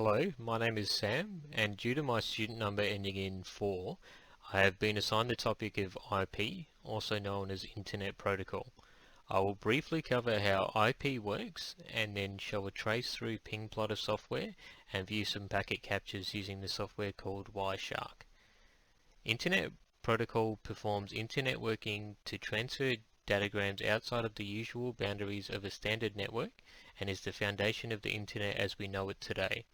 Hello, my name is Sam, and due to my student number ending in 4, I have been assigned the topic of IP, also known as Internet Protocol. I will briefly cover how IP works, and then show a trace through ping plotter software, and view some packet captures using the software called Wireshark. Internet Protocol performs internet working to transfer datagrams outside of the usual boundaries of a standard network, and is the foundation of the Internet as we know it today.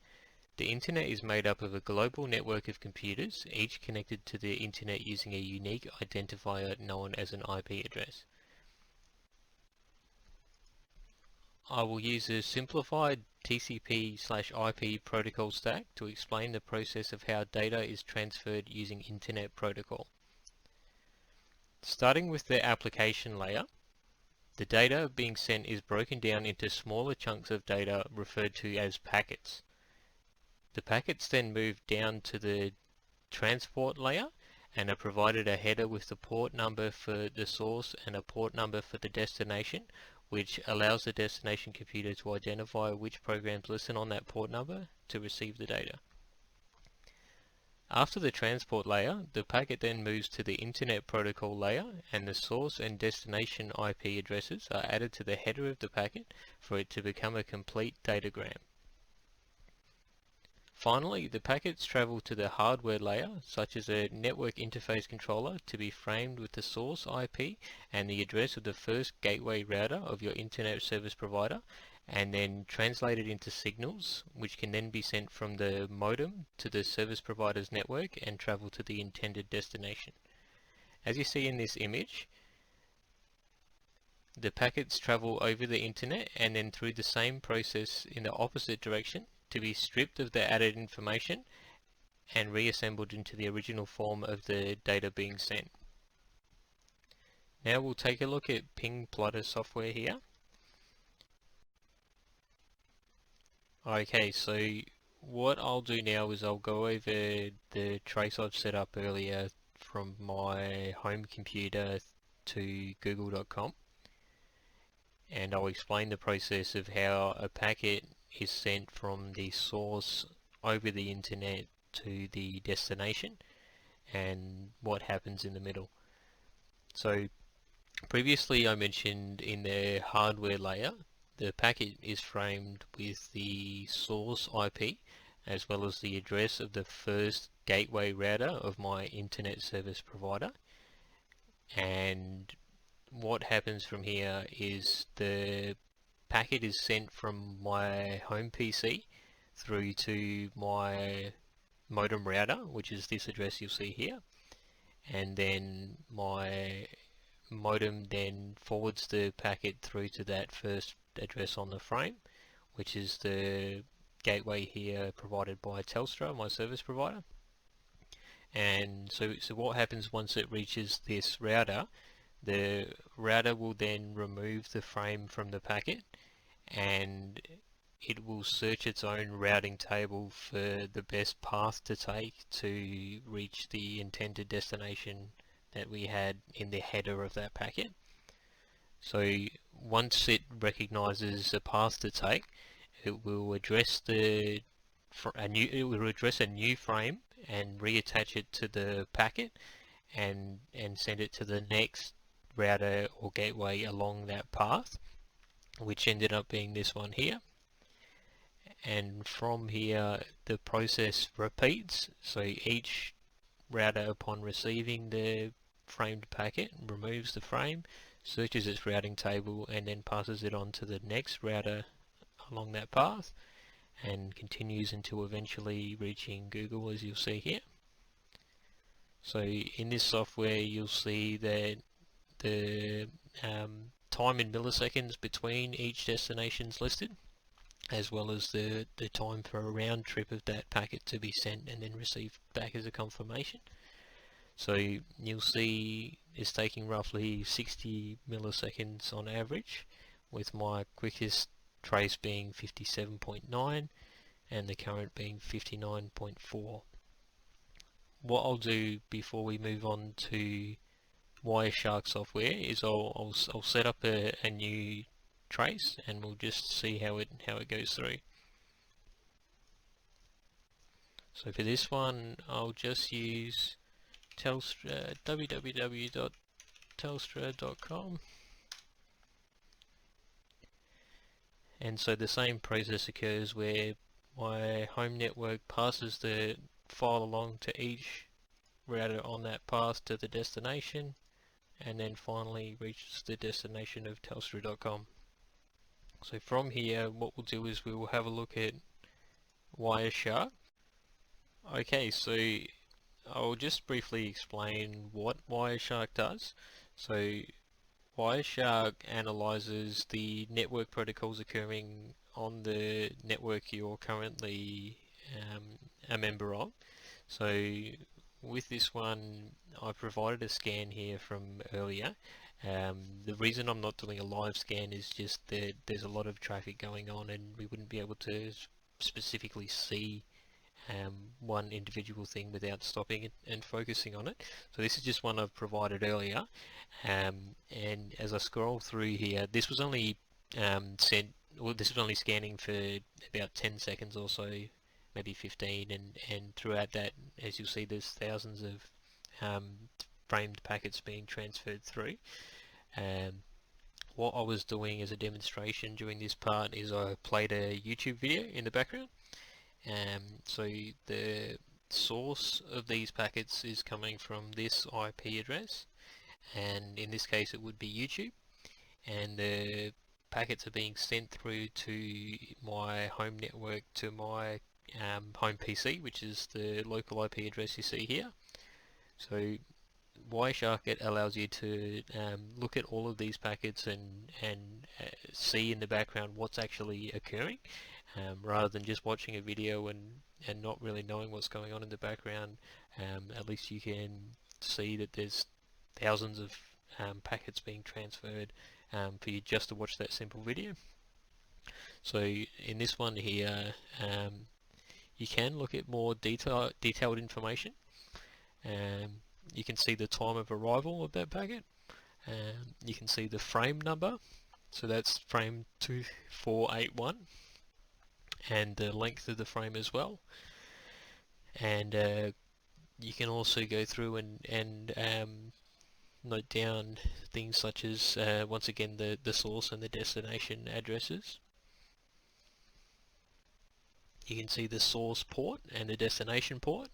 The Internet is made up of a global network of computers, each connected to the Internet using a unique identifier known as an IP address. I will use a simplified TCP/IP protocol stack to explain the process of how data is transferred using Internet Protocol. Starting with the application layer, the data being sent is broken down into smaller chunks of data referred to as packets. The packets then move down to the transport layer and are provided a header with the port number for the source and a port number for the destination, which allows the destination computer to identify which programs listen on that port number to receive the data. After the transport layer, the packet then moves to the Internet Protocol layer, and the source and destination IP addresses are added to the header of the packet for it to become a complete datagram. Finally, the packets travel to the hardware layer, such as a network interface controller, to be framed with the source IP and the address of the first gateway router of your internet service provider, and then translated into signals, which can then be sent from the modem to the service provider's network and travel to the intended destination. As you see in this image, the packets travel over the internet and then through the same process in the opposite direction to be stripped of the added information and reassembled into the original form of the data being sent. Now we'll take a look at ping plotter software here. Okay, so what I'll do now is I'll go over the trace I've set up earlier from my home computer to google.com, and I'll explain the process of how a packet is sent from the source over the internet to the destination and what happens in the middle. So previously I mentioned in the hardware layer, the packet is framed with the source IP as well as the address of the first gateway router of my internet service provider, and what happens from here is the packet is sent from my home PC through to my modem router, which is this address you'll see here, and then my modem then forwards the packet through to that first address on the frame, which is the gateway here provided by Telstra, my service provider. And so what happens once it reaches this router, the router will then remove the frame from the packet, and it will search its own routing table for the best path to take to reach the intended destination that we had in the header of that packet. So once it recognizes a path to take, it will address a new frame and reattach it to the packet and send it to the next router or gateway along that path, which ended up being this one here. And from here the process repeats, so each router, upon receiving the framed packet, removes the frame, searches its routing table, and then passes it on to the next router along that path, and continues until eventually reaching Google, as you'll see here. So in this software you'll see that the time in milliseconds between each destination is listed, as well as the time for a round trip of that packet to be sent and then received back as a confirmation. So you'll see it's taking roughly 60 milliseconds on average, with my quickest trace being 57.9 and the current being 59.4. What I'll do before we move on to Wireshark software is I'll set up a new trace, and we'll just see how it goes through. So for this one, I'll just use Telstra, www.telstra.com, and so the same process occurs where my home network passes the file along to each router on that path to the destination, and then finally reaches the destination of Telstra.com. So from here, what we'll do is we will have a look at Wireshark. Okay, so I'll just briefly explain what Wireshark does. So Wireshark analyzes the network protocols occurring on the network you're currently a member of. So with this one, I provided a scan here from earlier. The reason I'm not doing a live scan is just that there's a lot of traffic going on and we wouldn't be able to specifically see one individual thing without stopping it and focusing on it. So this is just one I've provided earlier, and as I scroll through here, this was only this was only scanning for about 10 seconds or so, maybe 15, and throughout that, as you'll see, there's thousands of framed packets being transferred through. What I was doing as a demonstration during this part is I played a YouTube video in the background. So the source of these packets is coming from this IP address, and in this case it would be YouTube, and the packets are being sent through to my home network, to my home PC, which is the local IP address you see here. So Wireshark, it allows you to look at all of these packets and see in the background what's actually occurring, rather than just watching a video and not really knowing what's going on in the background. At least you can see that there's thousands of packets being transferred for you just to watch that simple video. So in this one here, you can look at more detailed information. You can see the time of arrival of that packet. You can see the frame number, so that's frame 2481, and the length of the frame as well. And you can also go through and note down things such as once again the source and the destination addresses. You can see the source port and the destination port,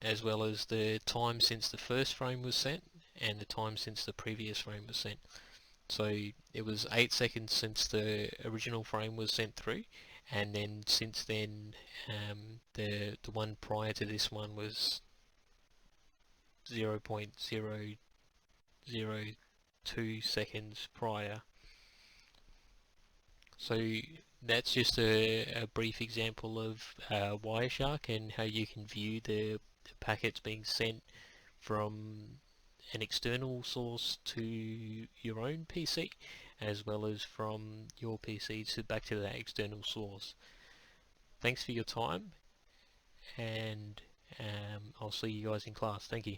as well as the time since the first frame was sent and the time since the previous frame was sent. So it was 8 seconds since the original frame was sent through, and then since then the one prior to this one was 0.002 seconds prior. So that's just a brief example of Wireshark and how you can view the packets being sent from an external source to your own PC, as well as from your PC to back to that external source. Thanks for your time, and I'll see you guys in class. Thank you.